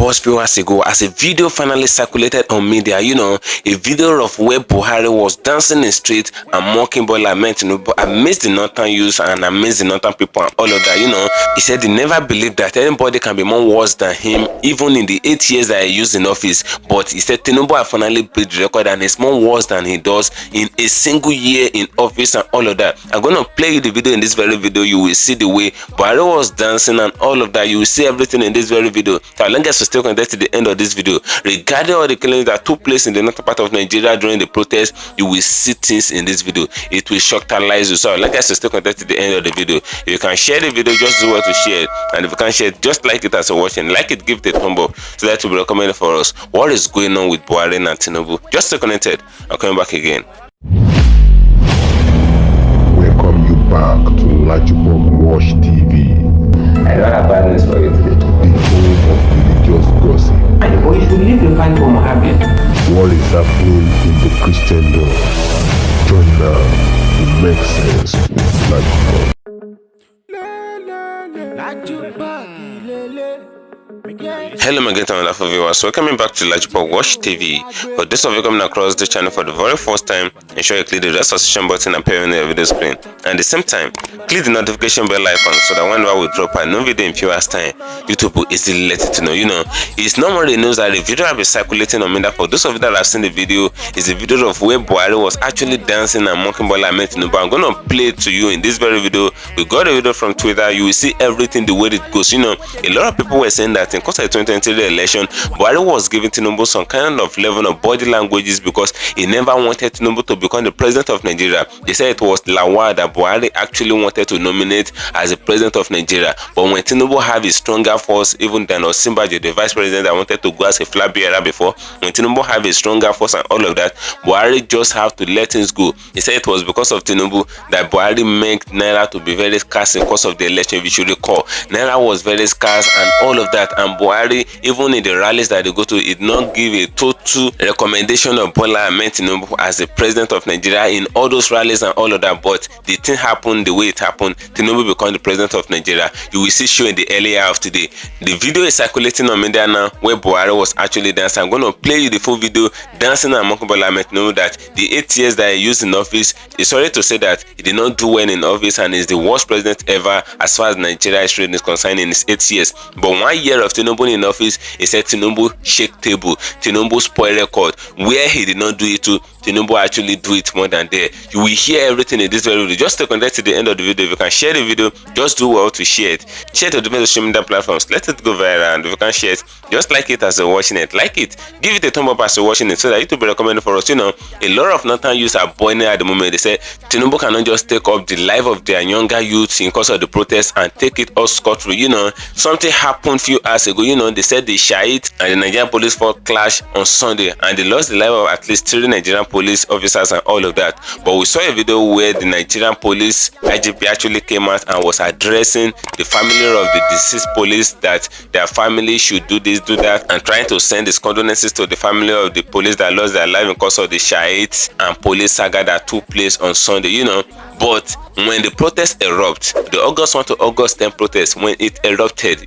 burst few hours ago as a video finally circulated on media, a video of where Buhari was dancing in the street and mocking Bola Ahmed Tinubu amidst the northern youth and amidst the northern people and all of that, he said he never believed that anybody can be more worse than him, even in the 8 years that he used in office. But he said Tinubu has finally beat the record and is more worse than he does in a single year in office and all of that. I'm going to play you the video. In this very video, you will see the way Buhari was dancing and all of that. You will see everything in this very video. So I'll get to stay connected to the end of this video. Regarding all the killings that took place in the northern part of Nigeria during the protest, you will see things in this video. It will shockalize you. So I'll get to stay connected to the end of the video. If you can share the video, just do well to share it. And if you can share it, just like it as you're watching. Like it, give it a thumb up so that will be recommended for us. What is going on with Buhari and Tinubu? Just stay connected. I'm coming back again. Welcome you back to LAJUPOG Watch TV. I don't have bad news for you today. The home of religious gossip. But you should leave the fight for Muhammad. What is happening in the Christendom? Join now to make sense with LAJUPOG. Hello my great and wonderful viewers, welcome back to LAJUPOG Watch TV. For those of you coming across the channel for the very first time, ensure you click the red subscription button appearing on the video screen, and at the same time click the notification bell icon so that whenever we drop a new video in few hours time, YouTube will easily let it know. It's normally news that the video will be circulating on media. For those of you that have seen the video, is a video of where Buhari was actually dancing and mocking Bola Ahmed Tinubu. I'm going to play it to you in this very video. We got a video from Twitter. You will see everything the way it goes. A lot of people were saying that in course of the 2023 election, Buhari was giving Tinubu some kind of level of body languages because he never wanted Tinubu to become the president of Nigeria. They said it was Lawal that Buhari actually wanted to nominate as the president of Nigeria. But when Tinubu had a stronger force even than Osimbajo, the vice president that wanted to go as a flag bearer before, when Tinubu had a stronger force and all of that, Buhari just have to let things go. He said it was because of Tinubu that Buhari made Naira to be very scarce in course of the election. If you should recall, Naira was very scarce and all of that, and Buhari, even in the rallies that they go to, it not give a total recommendation of Bola Ahmed Tinubu as the president of Nigeria in all those rallies and all of that. But the thing happened the way it happened. Tinubu became the president of Nigeria. You will see show in the early hour of today. The video is circulating on media now where Buhari was actually dancing. I'm going to play you the full video dancing and mocking Bola Ahmed Tinubu that the 8 years that he used in office, he's sorry to say that he did not do well in office and is the worst president ever as far as Nigeria history is concerned in his 8 years. But 1 year of Tinubu in office, he said Tinubu shake table, Tinubu spoil record. Where he did not do it to, Tinubu actually do it more than there. You will hear everything in this video. Just stay connected to the end of the video. If you can share the video, just do well to share it. Share it to the social media platforms. Let it go viral. And if you can share it, just like it as you're watching it. Like it. Give it a thumb up as you're watching it so that it will be recommended for us. A lot of northern youths are boiling at the moment. They say Tinubu cannot just take up the life of their younger youths in cause of the protest and take it all scot-free. Something happened few hours ago. They said the Shiite and the Nigerian police force clashed on Sunday and they lost the life of at least 3 Nigerian police officers and all of that. But we saw a video where the Nigerian police IGP actually came out and was addressing the family of the deceased police that their family should do this, do that, and trying to send his condolences to the family of the police that lost their life because of the Shiite and police saga that took place on Sunday. But when the protest erupt, the August 1 to August 10 protest, when it erupted,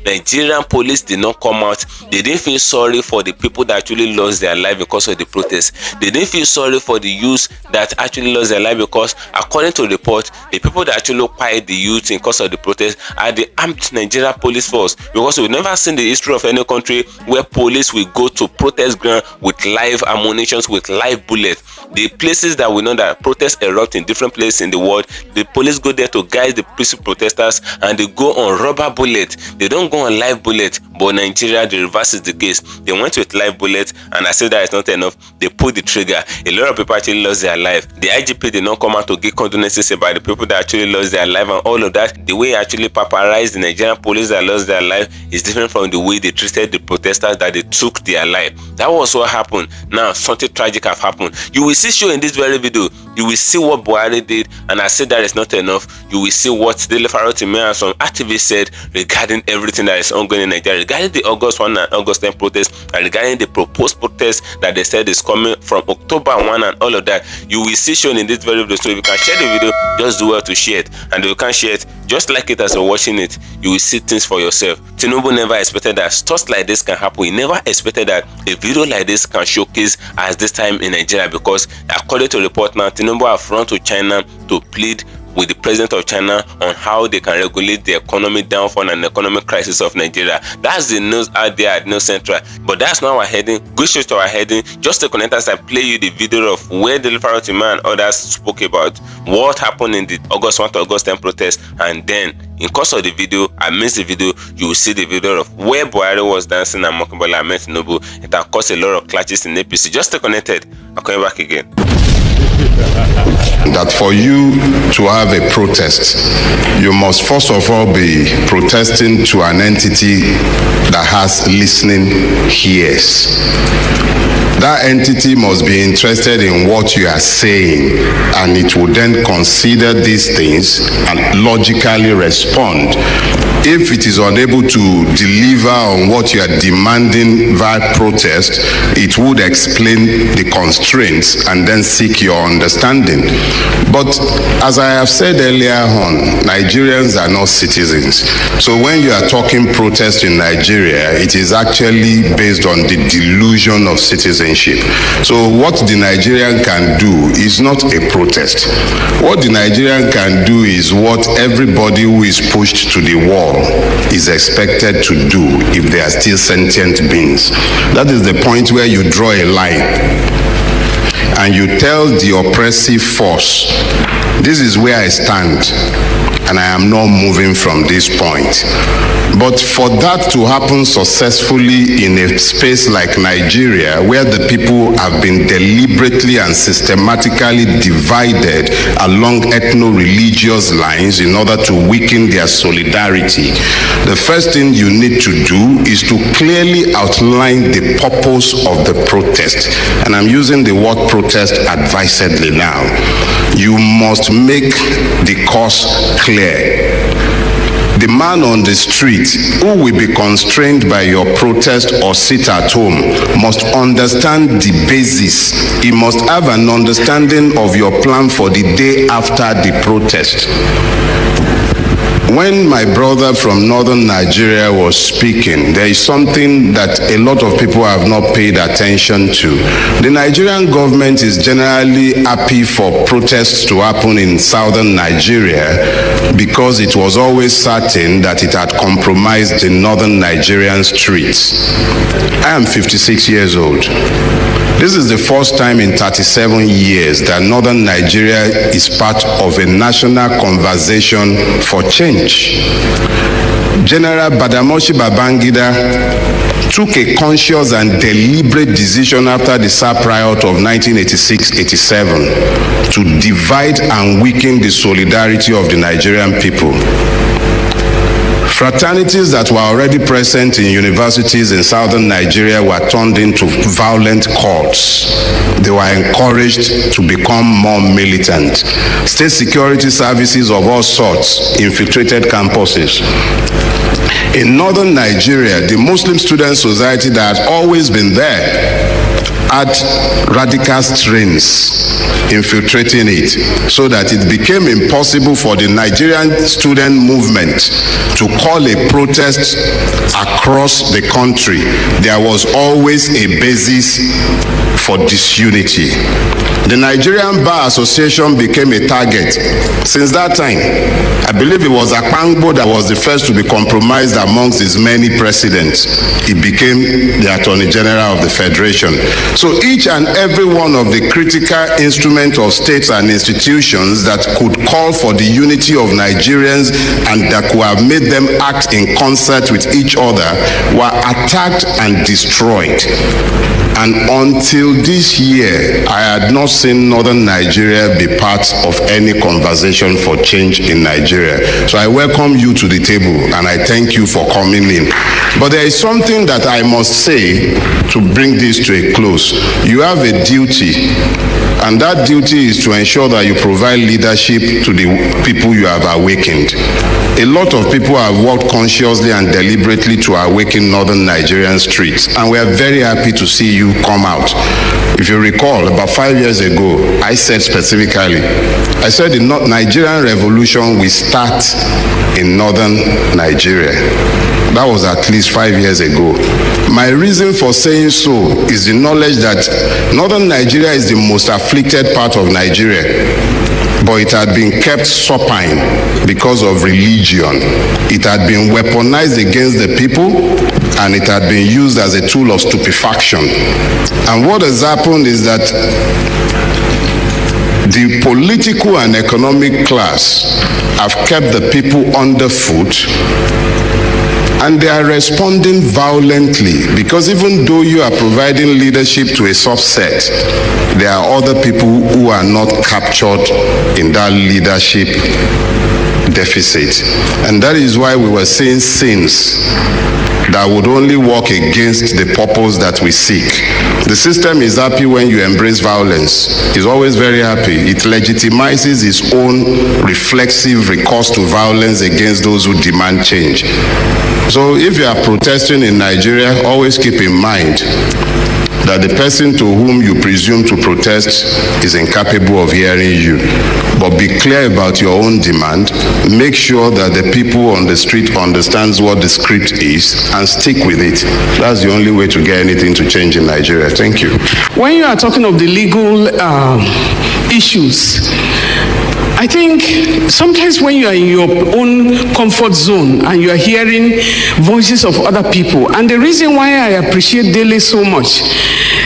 Nigerian police did not come out. They didn't feel sorry for the people that actually lost their life because of the protest. They didn't feel sorry for the youth that actually lost their life because, according to the report, the people that actually occupied the youth in cause of the protest are the armed Nigerian police force. Because we've never seen the history of any country where police will go to protest ground with live ammunition, with live bullets. The places that we know that protests erupt in different places in the world, the police go there to guide the peaceful protesters and they go on rubber bullets. They don't go on live bullets. But Nigeria, the reverse is the case. They went with live bullets, and I said that is not enough. They pulled the trigger. A lot of people actually lost their life. The IGP did not come out to give condolences about the people that actually lost their life and all of that. The way actually paparazed the Nigerian police that lost their life is different from the way they treated the protesters that they took their life. That was what happened. Now something tragic have happened. You will see show in this very video. you will see what Buhari did, and I said that is not enough. You will see what DELE, FAROTIMI and some activists said regarding everything that is ongoing in Nigeria, regarding the August 1 and August 10 protests, and regarding the proposed protest that they said is coming from October 1 and all of that. You will see shown in this very video. So if you can share the video, just do well to share it, and if you can't share it, just like it as you're watching it. You will see things for yourself. TINUBU never expected that stuff like this can happen. He never expected that a video like this can showcase as this time in Nigeria, because according to report now, TINUBU have run to China to plead with the president of China on how they can regulate the economic downfall and economic crisis of Nigeria. That's the news out there at News Central. But that's not our heading. Go straight to our heading. Just to connect us and play you the video of where DELE, FAROTIMI and others spoke about what happened in the August 1 to August 10 protest, and then in course of the video, I missed the video, you will see the video of where Buhari was dancing and mocking Bola Ahmed Tinubu. It has caused a lot of clashes in APC. Just stay connected. I'm coming back again. That for you to have a protest, you must first of all be protesting to an entity that has listening ears. That entity must be interested in what you are saying, and it will then consider these things and logically respond. If it is unable to deliver on what you are demanding via protest, it would explain the constraints and then seek your understanding. But as I have said earlier on, Nigerians are not citizens. So when you are talking protest in Nigeria, it is actually based on the delusion of citizenship. So what the Nigerian can do is not a protest. What the Nigerian can do is what everybody who is pushed to the wall is expected to do if they are still sentient beings. That is the point where you draw a line and you tell the oppressive force, this is where I stand and I am not moving from this point. But for that to happen successfully in a space like Nigeria, where the people have been deliberately and systematically divided along ethno-religious lines in order to weaken their solidarity, the first thing you need to do is to clearly outline the purpose of the protest. And I'm using the word protest advisedly now. You must make the cause clear. The man on the street who will be constrained by your protest or sit at home must understand the basis. He must have an understanding of your plan for the day after the protest. When my brother from northern Nigeria was speaking, there is something that a lot of people have not paid attention to. The Nigerian government is generally happy for protests to happen in southern Nigeria because it was always certain that it had compromised the northern Nigerian streets. I am 56 years old. This is the first time in 37 years that northern Nigeria is part of a national conversation for change. General Badamasi Babangida took a conscious and deliberate decision after the SAP riot of 1986-87 to divide and weaken the solidarity of the Nigerian people. Fraternities that were already present in universities in southern Nigeria were turned into violent cults. They were encouraged to become more militant. State security services of all sorts infiltrated campuses. In northern Nigeria, the Muslim Student Society that had always been there had radical strains infiltrating it, so that it became impossible for the Nigerian student movement to call a protest across the country. There was always a basis for disunity. The Nigerian Bar Association became a target. Since that time, I believe it was Akpangbo that was the first to be compromised amongst his many presidents. He became the Attorney General of the Federation. So each and every one of the critical instruments of states and institutions that could call for the unity of Nigerians and that could have made them act in concert with each other were attacked and destroyed. And until this year, I had not seen Northern Nigeria be part of any conversation for change in Nigeria. So I welcome you to the table and I thank you for coming in. But there is something that I must say to bring this to a close. You have a duty, and that duty is to ensure that you provide leadership to the people you have awakened. A lot of people have worked consciously and deliberately to awaken Northern Nigerian streets, and we are very happy to see you come out. If you recall, about 5 years ago, I said specifically, I said the Nigerian revolution will start in Northern Nigeria. That was at least 5 years ago. My reason for saying so is the knowledge that Northern Nigeria is the most afflicted part of Nigeria, but it had been kept supine because of religion. It had been weaponized against the people, and it had been used as a tool of stupefaction. And what has happened is that the political and economic class have kept the people underfoot, and they are responding violently, because even though you are providing leadership to a subset, there are other people who are not captured in that leadership deficit. And that is why we were seeing sins that would only work against the purpose that we seek. The system is happy when you embrace violence. It's always very happy. It legitimizes its own reflexive recourse to violence against those who demand change. So if you are protesting in Nigeria, always keep in mind that the person to whom you presume to protest is incapable of hearing you. But be clear about your own demand. Make sure that the people on the street understands what the script is and stick with it. That's the only way to get anything to change in Nigeria. Thank you. When you are talking of the legal issues, I think sometimes when you are in your own comfort zone and you are hearing voices of other people, and the reason why I appreciate DELE so much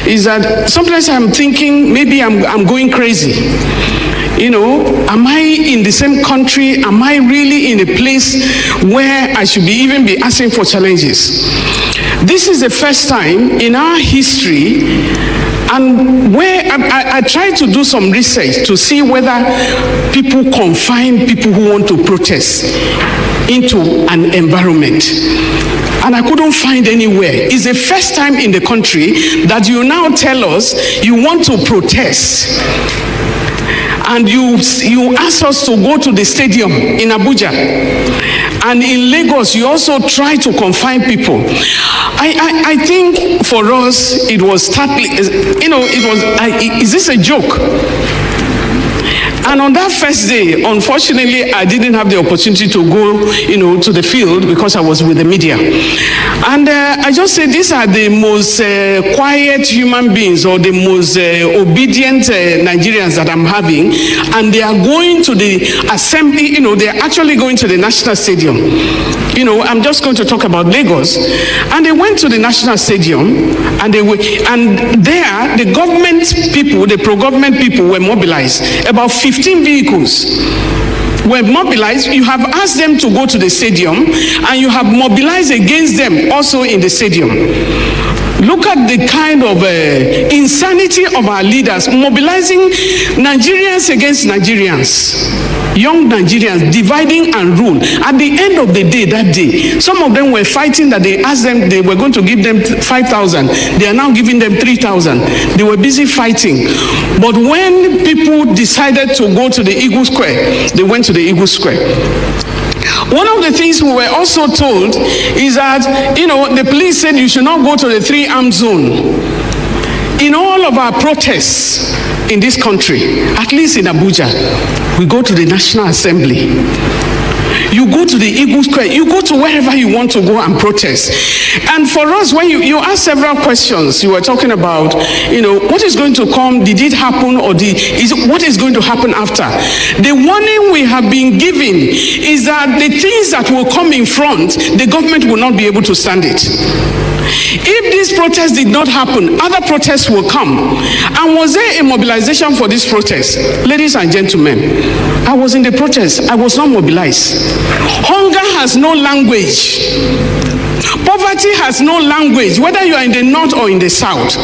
is that sometimes I'm thinking maybe I'm going crazy. You know, am I in the same country? Am I really in a place where I should even be asking for challenges? This is the first time in our history, and where I tried to do some research to see whether people confine people who want to protest into an environment. And I couldn't find anywhere. It's the first time in the country that you now tell us you want to protest. And you ask us to go to the stadium in Abuja. And in Lagos, you also try to confine people. I think for us, it was startling, you know, is this a joke? And on that first day, unfortunately, I didn't have the opportunity to go, you know, to the field because I was with the media. And I just say these are the most quiet human beings, or the most obedient Nigerians that I'm having. And they are going to the assembly, you know, they're actually going to the National Stadium. You know, I'm just going to talk about Lagos. And they went to the National Stadium, and there, the government people, the pro-government people were mobilized. About 15 vehicles were mobilized. You have asked them to go to the stadium, and you have mobilized against them also in the stadium. Look at the kind of insanity of our leaders, mobilizing Nigerians against Nigerians. Young Nigerians dividing and rule. At the end of the day, that day, some of them were fighting that they asked them, they were going to give them 5,000. They are now giving them 3,000. They were busy fighting. But when people decided to go to the Eagle Square, they went to the Eagle Square. One of the things we were also told is that, you know, the police said you should not go to the 3-armed zone. In all of our protests in this country, at least in Abuja, we go to the National Assembly. You go to the Eagle Square, you go to wherever you want to go and protest. And for us, when you ask several questions, you were talking about, you know, what is going to come, did it happen, or what is going to happen after? The warning we have been given is that the things that will come in front, the government will not be able to stand it. If this protest did not happen, other protests will come. And was there a mobilization for this protest? Ladies and gentlemen, I was in the protest. I was not mobilized. Hunger has no language. Poverty has no language, whether you are in the north or in the south.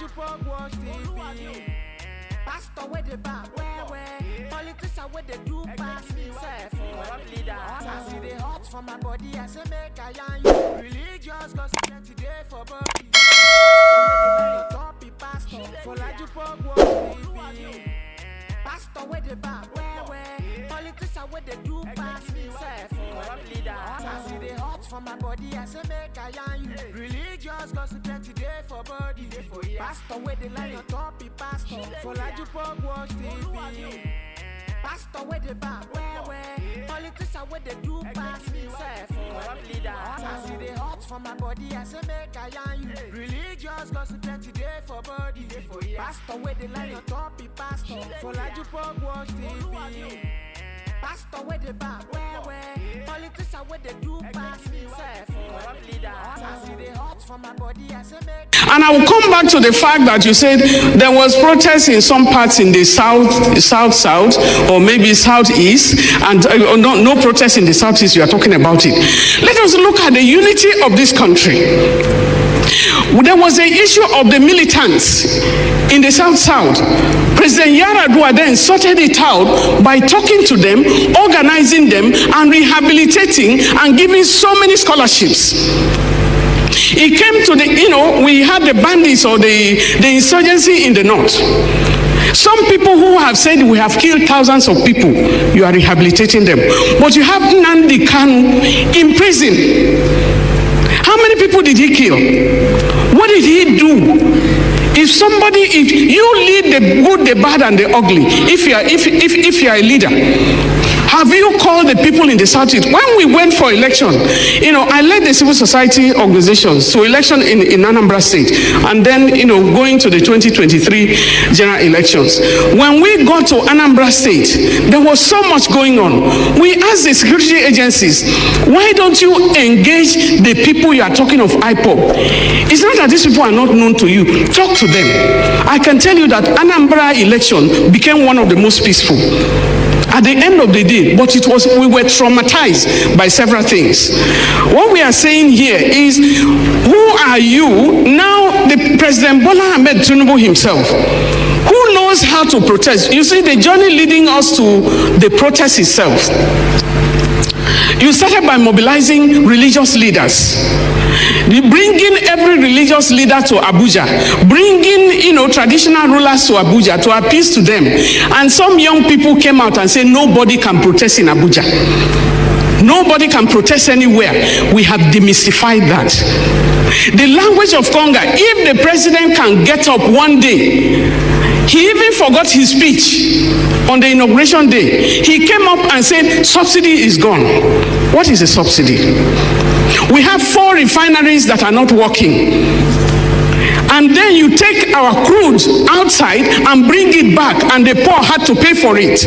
LAJUPOG watch TV. Pastor with the back, where politician with the do pass self corrupt leaders. I see the hot for my body, I say make I yarn you. Religious gossip today for body. Pastor for LAJUPOG watch TV. Pastor with the back, where politician with the do pass self corrupt leaders. I see the hot for my body, I say make I yarn you. Religious gossip today for body. Pastor with the line on top, pastor for LAJUPOG watch TV. Pastor with the back, where politician with the do pass self corrupt leaders. I see the hot for my body, I say make I yarn you. Religious gossip today for body. Pastor with the line on top, pastor for LAJUPOG watch TV. Pastor with the back, where politician with the do pass self corrupt leaders. I see the hot for my body, I say make. And I will come back to the fact that you said there was protest in some parts in the south, or maybe southeast, and no protest in the southeast. You are talking about it. Let us look at the unity of this country. There was an issue of the militants in the south. President Yar'Adua then sorted it out by talking to them, organizing them, and rehabilitating and giving so many scholarships. It came to the, we had the bandits or the insurgency in the north. Some people who have said we have killed thousands of people, you are rehabilitating them. But you have Nnamdi Kanu in prison. How many people did he kill? What did he do? If you lead the good, the bad, and the ugly, if you are a leader, have you called the people in the southeast? When we went for election, I led the civil society organizations to election in Anambra State, and then, going to the 2023 general elections. When we got to Anambra State, there was so much going on. We asked the security agencies, why don't you engage the people you are talking of IPOB? It's not that these people are not known to you. Talk to them. I can tell you that Anambra election became one of the most peaceful at the end of the day, but we were traumatized by several things. What we are saying here is, who are you now? The President Bola Ahmed Tinubu himself, who knows how to protest. You see, the journey leading us to the protest itself, you started by mobilizing religious leaders, bringing every religious leader to Abuja, bringing traditional rulers to Abuja to appease to them. And some young people came out and said nobody can protest in Abuja. Nobody can protest anywhere. We have demystified that. The language of Conga, if the president can get up one day, he even forgot his speech on the inauguration day. He came up and said, subsidy is gone. What is a subsidy? We have 4 refineries that are not working. And then you take our crude outside and bring it back, and the poor had to pay for it.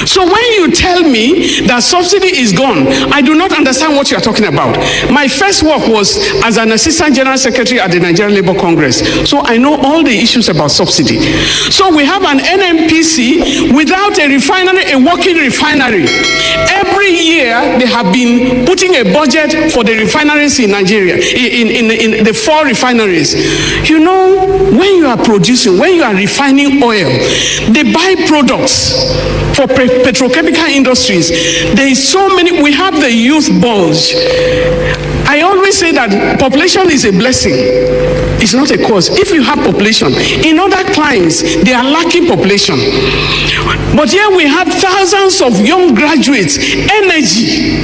So when you tell me that subsidy is gone, I do not understand what you are talking about. My first work was as an assistant general secretary at the Nigerian Labour Congress. So I know all the issues about subsidy. So we have an NNPC without a refinery, a working refinery. Every year they have been putting a budget for the refineries in Nigeria, in the 4 refineries. When you are producing, when you are refining oil, the byproducts for petrochemical industries, there is so many. We have the youth bulge. I always say that population is a blessing. It's not a cause. If you have population, in other climes, they are lacking population. But here we have thousands of young graduates, energy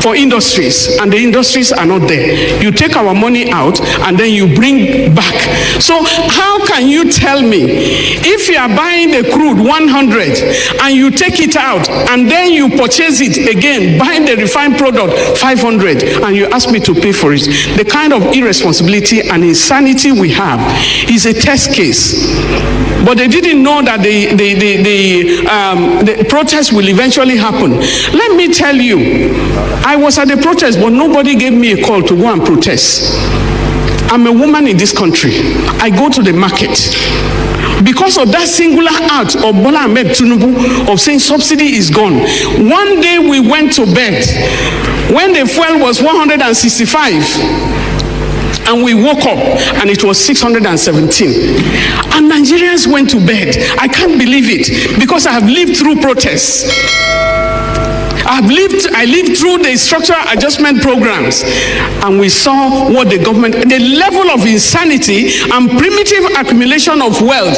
for industries, and the industries are not there. You take our money out and then you bring back. So how can you tell me, if you are buying the crude 100 and you take it out and then you purchase it again, buying the refined product 500, and you ask me to pay for it? The kind of irresponsibility and insanity we have is a test case. But they didn't know that the protest will eventually happen. Let me tell you, I was at the protest, but nobody gave me a call to go and protest. I'm a woman in this country. I go to the market. Because of that singular act of Bola Ahmed Tinubu of saying subsidy is gone. One day we went to bed when the fuel was 165. And we woke up and it was 617. And Nigerians went to bed. I can't believe it because I have lived through protests. I lived through the structural adjustment programs, and we saw what the level of insanity and primitive accumulation of wealth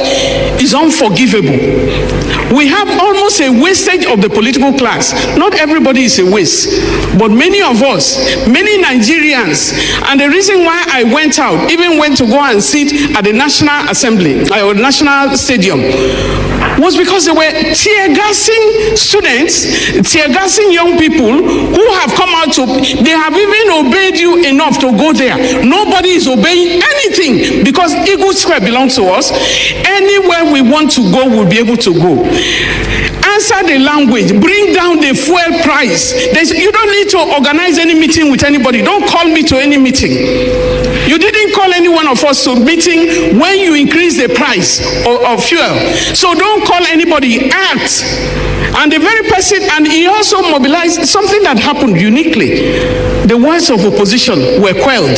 is unforgivable. We have almost a wastage of the political class. Not everybody is a waste, but many of us, many Nigerians, and the reason why I went out, even went to go and sit at the National Assembly, or National Stadium, was because they were tear gassing students, tear gassing young people who have come out to, they have even obeyed you enough to go there. Nobody is obeying anything because Eagle Square belongs to us. Anywhere we want to go, we'll be able to go. Answer the language, bring down the fuel price. You don't need to organize any meeting with anybody. Don't call me to any meeting. You didn't call any one of us to meeting when you increase the price of fuel. So don't call anybody, act. And the very person, and he also mobilized something that happened uniquely. The voice of opposition were quelled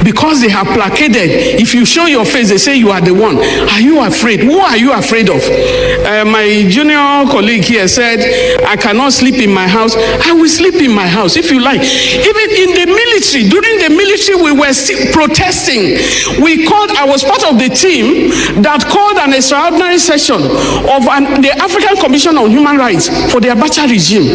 because they have placated. If you show your face, they say you are the one. Are you afraid? Who are you afraid of? My junior colleague here said, I cannot sleep in my house. I will sleep in my house if you like. Even in the military, during the military, we were protesting. I was part of the team that called an extraordinary session of the African Commission on Human Rights for the Abacha regime.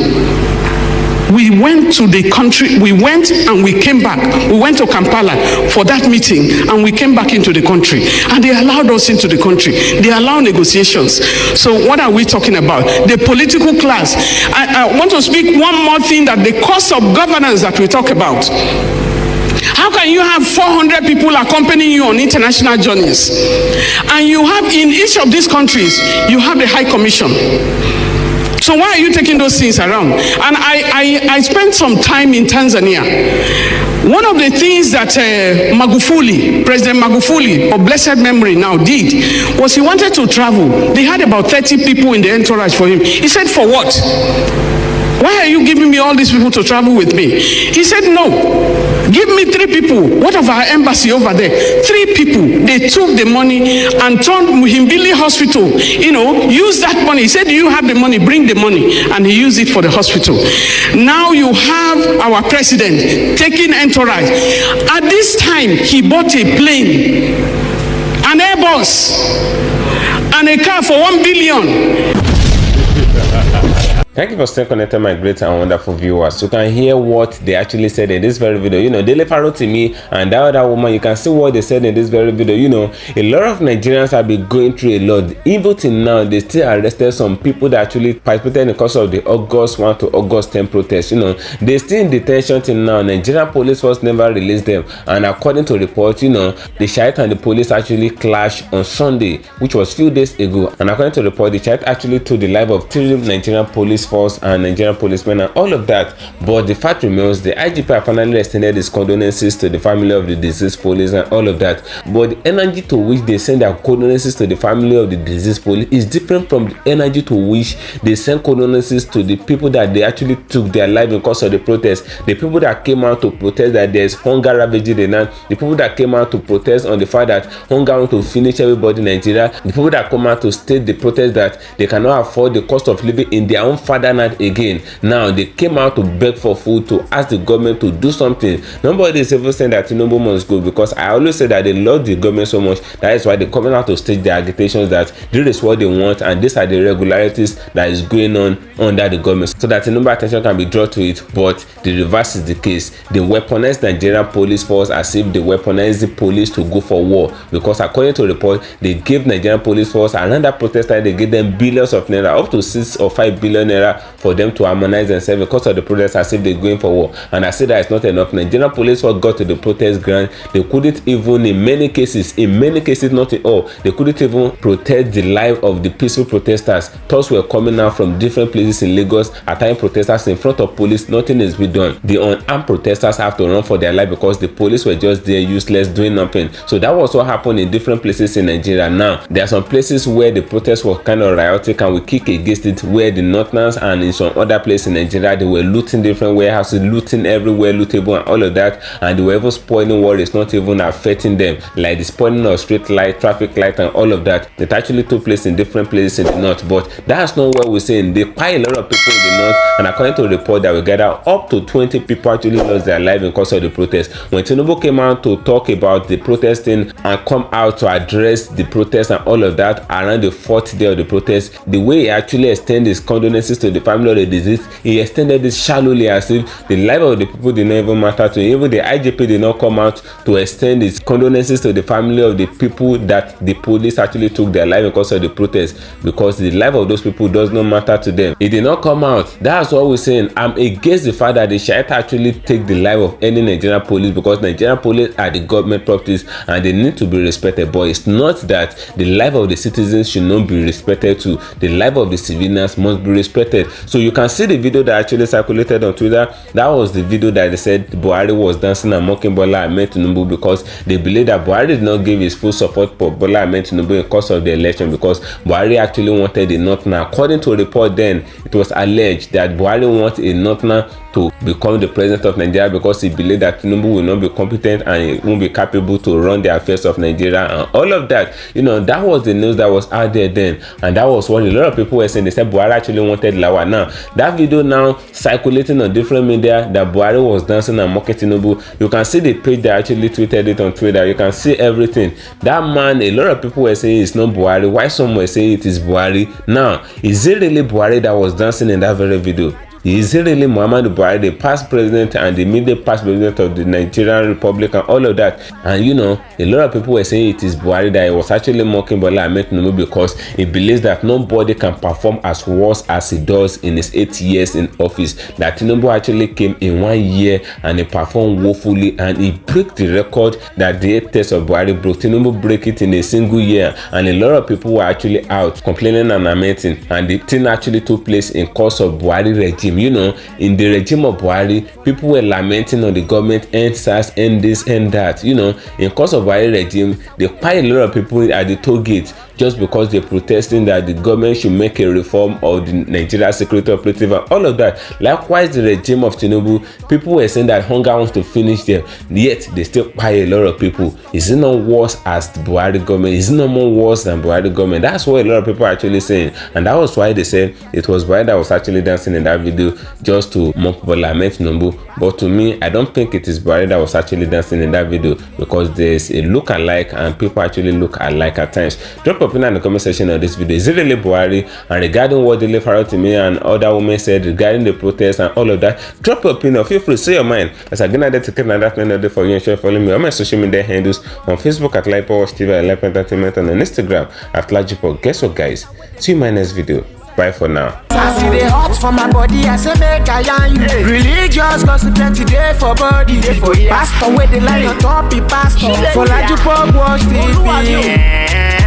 We went to the country, we went and we came back. We went to Kampala for that meeting and we came back into the country. And they allowed us into the country. They allowed negotiations. So what are we talking about? The political class. I want to speak one more thing, that the cost of governance that we talk about. How can you have 400 people accompanying you on international journeys? And you have, in each of these countries, you have the High Commission. So why are you taking those things around? And I spent some time in Tanzania. One of the things that President Magufuli, of blessed memory now, did was he wanted to travel. They had about 30 people in the entourage for him. He said, for what? Why are you giving me all these people to travel with me? He said, no. Give me 3 people. What of our embassy over there? 3 people. They took the money and turned Muhimbili Hospital. Use that money. He said, you have the money, bring the money. And he used it for the hospital. Now you have our president taking entourage. At this time, he bought a plane, an Airbus, and a car for 1 billion. Thank you for staying connected, my great and wonderful viewers. You can hear what they actually said in this very video. DELE FAROTIMI and that other woman, you can see what they said in this very video. A lot of Nigerians have been going through a lot. Even till now, they still arrested some people that actually participated in the course of the August 1 to August 10 protest. They're still in detention till now. Nigerian police force never released them. And according to reports, the Shiite and the police actually clashed on Sunday, which was a few days ago. And according to the report, the Shiite actually took the life of 3 Nigerian police force and Nigerian policemen and all of that. But the fact remains, the IGP have finally extended his condolences to the family of the deceased police and all of that. But the energy to which they send their condolences to the family of the deceased police is different from the energy to which they send condolences to the people that they actually took their life because of the protest. The people that came out to protest that there is hunger ravaging the land. The people that came out to protest on the fact that hunger want to finish everybody in Nigeria. The people that come out to state the protest that they cannot afford the cost of living in their own fatherland again. Now they came out to beg for food, to ask the government to do something. Nobody is ever saying that TINUBU must go, because I always say that they love the government so much. That is why they come out to stage their agitations that this is what they want and these are the irregularities that is going on under the government, so that TINUBU attention can be drawn to it. But the reverse is the case. They weaponize Nigerian police force as if they weaponize the police to go for war, because according to report, they gave Nigerian police force another protester, they gave them billions of naira, up to 6 or 5 billion naira for them to harmonize themselves because of the protest, as if they're going for war. And I say that it's not enough. Nigerian police force got to the protest ground. They couldn't even, in many cases, not in all, they couldn't even protect the life of the peaceful protesters. Thoughts were coming out from different places in Lagos, attacking protesters in front of police. Nothing is being done. The unarmed protesters have to run for their life because the police were just there, useless, doing nothing. So that was what happened in different places in Nigeria. Now there are some places where the protest was kind of riotic and we kick against it, where the northerners Lagos and in some other places in Nigeria, they were looting different warehouses, looting everywhere, lootable and all of that, and they were even spoiling what is not even affecting them, like the spoiling of street light, traffic light and all of that. It actually took place in different places in the north, but that's not what we're saying. They quite a lot of people in the north, and according to a report that we gathered, up to 20 people actually lost their life because of the protest. When TINUBU came out to talk about the protesting and come out to address the protest and all of that around the 4th day of the protest, the way he actually extended his condolences to the family of the deceased, he extended it shallowly as if the life of the people did not even matter to him. Even the IGP did not come out to extend his condolences to the family of the people that the police actually took their life because of the protest, because the life of those people does not matter to them. He did not come out. That's what we're saying. I'm against the fact that they should actually take the life of any Nigerian police, because Nigerian police are the government properties and they need to be respected. But it's not that the life of the citizens should not be respected too. The life of the civilians must be respected. So you can see the video that actually circulated on Twitter. That was the video that they said Buhari was dancing and mocking Bola Ahmed Tinubu, because they believe that Buhari did not give his full support for Bola Ahmed Tinubu in course of the election, because Buhari actually wanted a northerner. According to a report then, it was alleged that Buhari wanted a northerner to become the president of Nigeria because he believed that Tinubu will not be competent and he won't be capable to run the affairs of Nigeria and all of that. You know, that was the news that was out there then, and that was what a lot of people were saying. They said Buhari actually wanted Lawa. Now that video now circulating on different media that Buhari was dancing and mocking Tinubu. You can see the page that actually tweeted it on Twitter. You can see everything. That man, a lot of people were saying it's not Buhari. Why some were saying it is Buhari? Now, is it really Buhari that was dancing in that very video? Is it really Muhammadu Buhari, the past president and the immediate past president of the Nigerian Republic and all of that? And you know, a lot of people were saying it is Buhari that he was actually mocking Bola Ahmed Tinubu because he believes that nobody can perform as worse as he does in his 8 years in office. That Tinubu actually came in 1 year and he performed woefully, and he broke the record that the 8 tests of Buhari broke. Tinubu break it in a single year, and a lot of people were actually out complaining and lamenting, and the thing actually took place in course of Buhari regime. You know, in the regime of Buhari, people were lamenting on the government, end SARS, end this, end that. You know, in course of Buhari regime, they quite a lot of people at the toll gate just because they're protesting that the government should make a reform of the Nigeria security operative and all of that. Likewise, the regime of Tinubu, people were saying that hunger wants to finish them, yet they still quite a lot of people. Is it not worse as the Buhari government? Is it not more worse than Buhari government? That's what a lot of people are actually saying, and that was why they said it was Buhari that was actually dancing in that video just to mock Bola Ahmed Tinubu. But to me, I don't think it is Buhari that was actually dancing in that video, because there's a look alike and people actually look alike at times. Drop a opinion in the comment section of this video. Is it really Buhari? And regarding what DELE, FAROTIMI and other women said regarding the protests and all of that, drop your opinion. Feel free to say your mind. As I get another ticket and that's another for you, and sure follow me on my social media handles on Facebook at LAJUPOG TV, at LAJUPOG Entertainment, and on Instagram at LAJUPOG. Guess what, guys? See you in my next video. Bye for now. I see the hot for my body, I say make I yarn you. Religious gossip plenty day for body. Pastor with the line on top, he pastor. For LAJUPOG watch TV.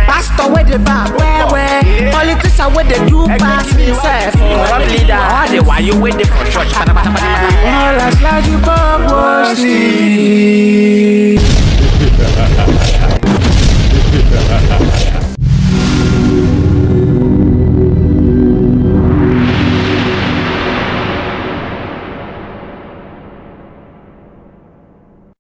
Pastor with the bar, where politician with the do pass himself. Corrupt leader, all the while you with the for church. All as LAJUPOG watch TV.